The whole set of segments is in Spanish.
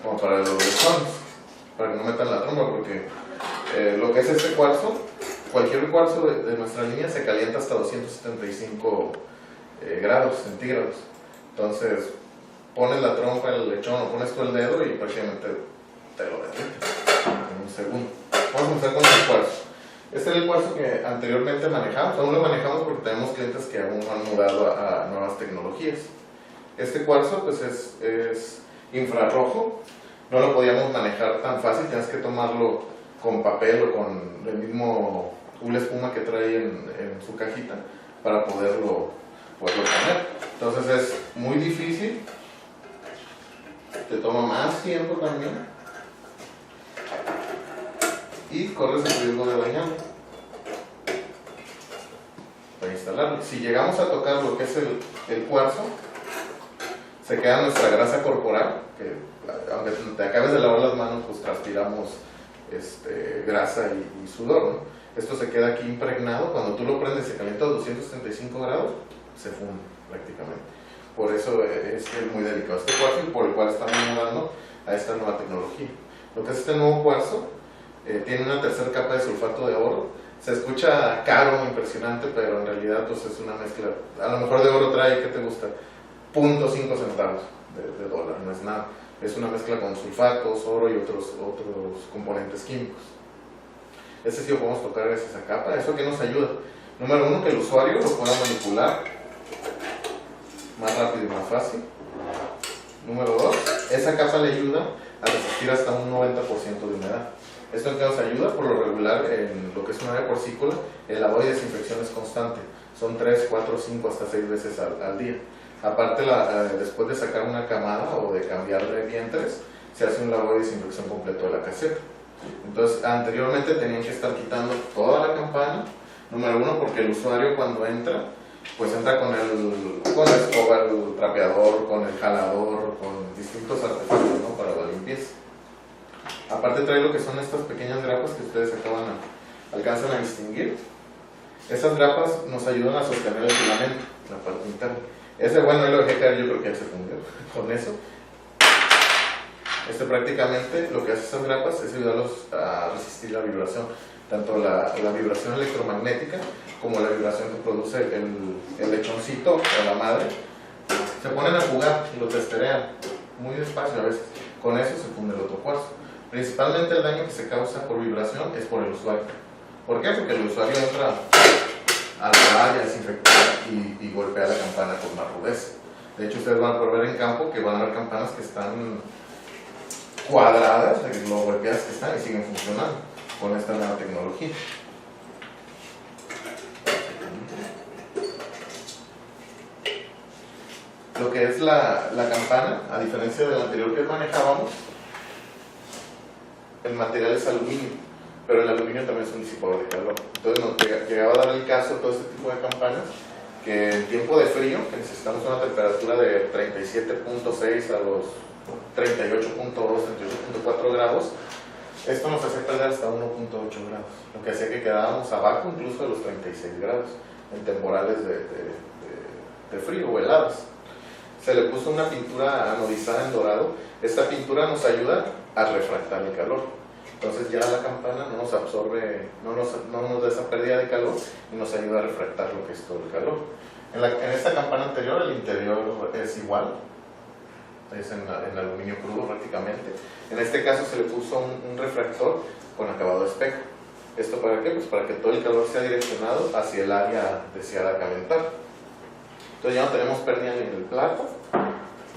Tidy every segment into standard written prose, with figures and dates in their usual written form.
como para los lechones, para que no metan la trompa, porque lo que es este cuarzo, cualquier cuarzo de nuestra línea se calienta hasta 275 grados centígrados. Entonces pones la trompa en el lechón o pones tú el dedo y prácticamente te lo derrites en un segundo. Vamos a empezar con el cuarzo. Este es el cuarzo que anteriormente manejamos, aún lo manejamos porque tenemos clientes que aún no han mudado a nuevas tecnologías. Este cuarzo pues es infrarrojo, no lo podíamos manejar tan fácil, tienes que tomarlo con papel o con el mismo hule espuma que trae en su cajita para poderlo poner. Entonces es muy difícil, te toma más tiempo también y corres el riesgo de dañarlo para instalarlo. Si llegamos a tocar lo que es el cuarzo, se queda nuestra grasa corporal, que aunque te acabes de lavar las manos, pues transpiramos grasa y sudor, ¿no? Esto se queda aquí impregnado. Cuando tú lo prendes y se calienta a 275 grados, se funde prácticamente. Por eso es muy delicado este cuarzo y por el cual estamos mudando a esta nueva tecnología. Lo que es este nuevo cuarzo tiene una tercera capa de sulfato de oro. Se escucha caro, impresionante, pero en realidad pues es una mezcla. A lo mejor de oro trae, ¿qué te gusta? 0.5 centavos de dólar, no es nada. Es una mezcla con sulfatos, oro y otros componentes químicos. Este sí lo podemos tocar gracias a esa capa. ¿Eso qué nos ayuda? Número uno, que el usuario lo pueda manipular más rápido y más fácil. Número dos, esa capa le ayuda a resistir hasta un 90% de humedad. Esto en qué nos ayuda, por lo regular, en lo que es un área porcícola, el lavado y desinfección es constante. Son 3, 4, 5, hasta 6 veces al día. Aparte, después de sacar una camada o de cambiarle vientres, se hace un lavado y desinfección completo de la caseta. Entonces, anteriormente tenían que estar quitando toda la campana. Número uno, porque el usuario cuando entra, pues entra con la escoba, el trapeador, con el jalador, con distintos artefactos, ¿no?, para la limpieza. Aparte trae lo que son estas pequeñas grapas que ustedes alcanzan a distinguir. Esas grapas nos ayudan a sostener el filamento, la parte interna. Bueno, ahí lo dejé caer, yo creo que ya se fundió con eso. Prácticamente lo que hace estas grapas es ayudarlos a resistir la vibración, tanto la vibración electromagnética como la vibración que produce el lechoncito o la madre. Se ponen a jugar y lo testerean muy despacio a veces. Con eso se funde el otro cuarzo. Principalmente el daño que se causa por vibración es por el usuario. ¿Por qué? Porque el usuario entra a lavar y a desinfectar y golpea la campana con más rudeza. De hecho, ustedes van a poder ver en campo que van a haber campanas que están cuadradas, de lo golpeadas que están y siguen funcionando con esta nueva tecnología. Lo que es la campana, a diferencia del anterior que manejábamos, el material es aluminio, pero el aluminio también es un disipador de calor. Entonces nos llegaba a dar el caso todo este tipo de campanas que en tiempo de frío, que necesitamos una temperatura de 37.6 a los 38.2, 38.4 grados, esto nos hacía perder hasta 1.8 grados, lo que hacía que quedábamos abajo incluso de los 36 grados en temporales de frío o heladas. Se le puso una pintura anodizada en dorado. Esta pintura nos ayuda a refractar el calor. Entonces ya la campana no nos absorbe, no nos da esa pérdida de calor y nos ayuda a refractar lo que es todo el calor. En esta campana anterior el interior es igual, es en aluminio crudo prácticamente. En este caso se le puso un refractor con acabado espejo. ¿Esto para qué? Pues para que todo el calor sea direccionado hacia el área deseada calentar. Entonces ya no tenemos pérdida ni en el plato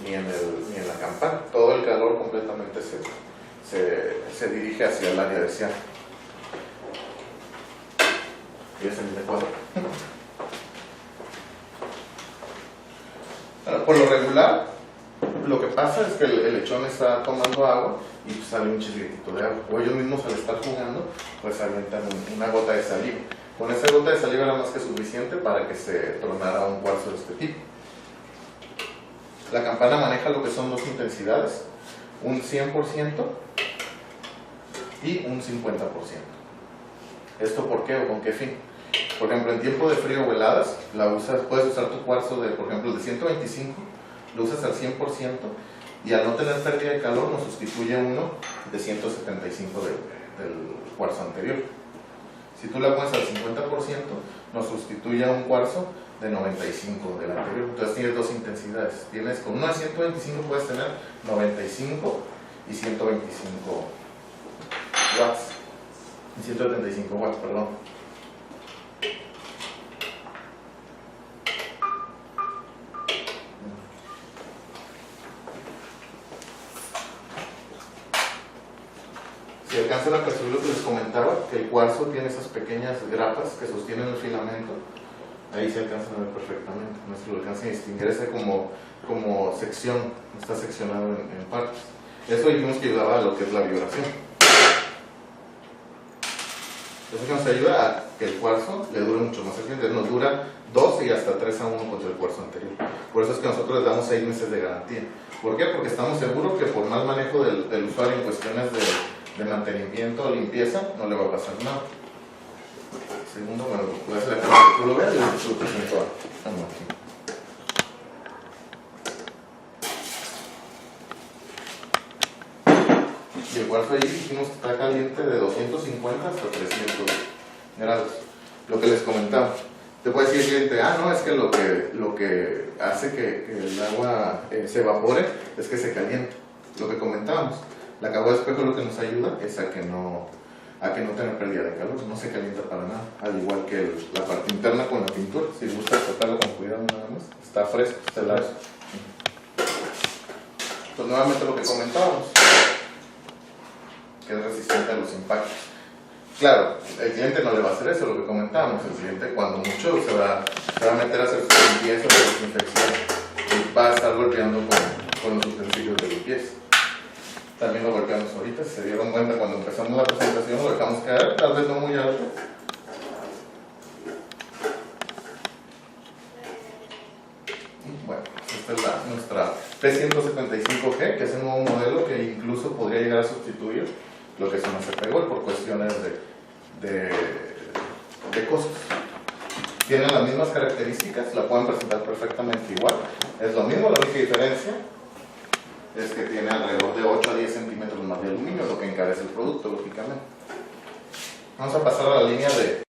ni en la campana. Todo el calor completamente se dirige hacia el área deseada. ¿Y ese ni de cuadro? Por lo regular, lo que pasa es que el lechón está tomando agua y pues sale un chirritito de agua. O ellos mismos al estar jugando, pues avientan una gota de saliva. Con esa gota de saliva era más que suficiente para que se tronara un cuarzo de este tipo. La campana maneja lo que son dos intensidades, un 100% y un 50%. ¿Esto por qué o con qué fin? Por ejemplo, en tiempo de frío o heladas, puedes usar tu cuarzo por ejemplo, de 125, lo usas al 100% y al no tener pérdida de calor nos sustituye uno de 175 del cuarzo anterior. Si tú la pones al 50%, nos sustituye a un cuarzo de 95 del anterior. Entonces tienes dos intensidades. Con una de 125 puedes tener 95 y 125 watts. 175 watts, perdón. Si alcanzan a percibir lo que les comentaba, que el cuarzo tiene esas pequeñas grapas que sostienen el filamento, ahí se alcanzan a ver perfectamente, no se lo alcanzan a distinguir, ese como sección, está seccionado en partes. Eso dijimos que ayudaba a lo que es la vibración. Eso que nos ayuda a que el cuarzo le dure mucho más el cliente, nos dura 2 y hasta 3 a 1 contra el cuarzo anterior. Por eso es que nosotros les damos 6 meses de garantía. ¿Por qué? Porque estamos seguros que por mal manejo del usuario en cuestiones de mantenimiento o limpieza no le va a pasar nada. Segundo, bueno, puede ser que tú lo veas y yo te lo presento aquí. Y el cuarzo ahí dijimos que está caliente de 250 hasta 300 grados. Lo que les comentaba. Te puede decir el cliente, no, es que lo que hace que el agua se evapore es que se caliente. Lo que comentábamos. La capa de espejo lo que nos ayuda es a que no tener pérdida de calor, no se calienta para nada, al igual que la parte interna con la pintura. Si gusta tocarlo con cuidado nada más, está fresco, está helado. Pues nuevamente lo que comentábamos, que es resistente a los impactos. Claro, el cliente no le va a hacer eso, lo que comentábamos, el cliente cuando mucho se va a meter a hacer su limpieza o desinfección y va a estar golpeando con los utensilios de limpieza. También lo golpeamos ahorita, si se dieron cuenta cuando empezamos la presentación lo dejamos caer, tal vez no muy alto. Y bueno, esta es nuestra P175G, que es el nuevo modelo que incluso podría llegar a sustituir lo que se nos pegó por cuestiones de costos. Tienen las mismas características, la pueden presentar perfectamente igual, es lo mismo, la única diferencia es que tiene alrededor de 8 a 10 centímetros más de aluminio, lo que encarece el producto, lógicamente. Vamos a pasar a la línea de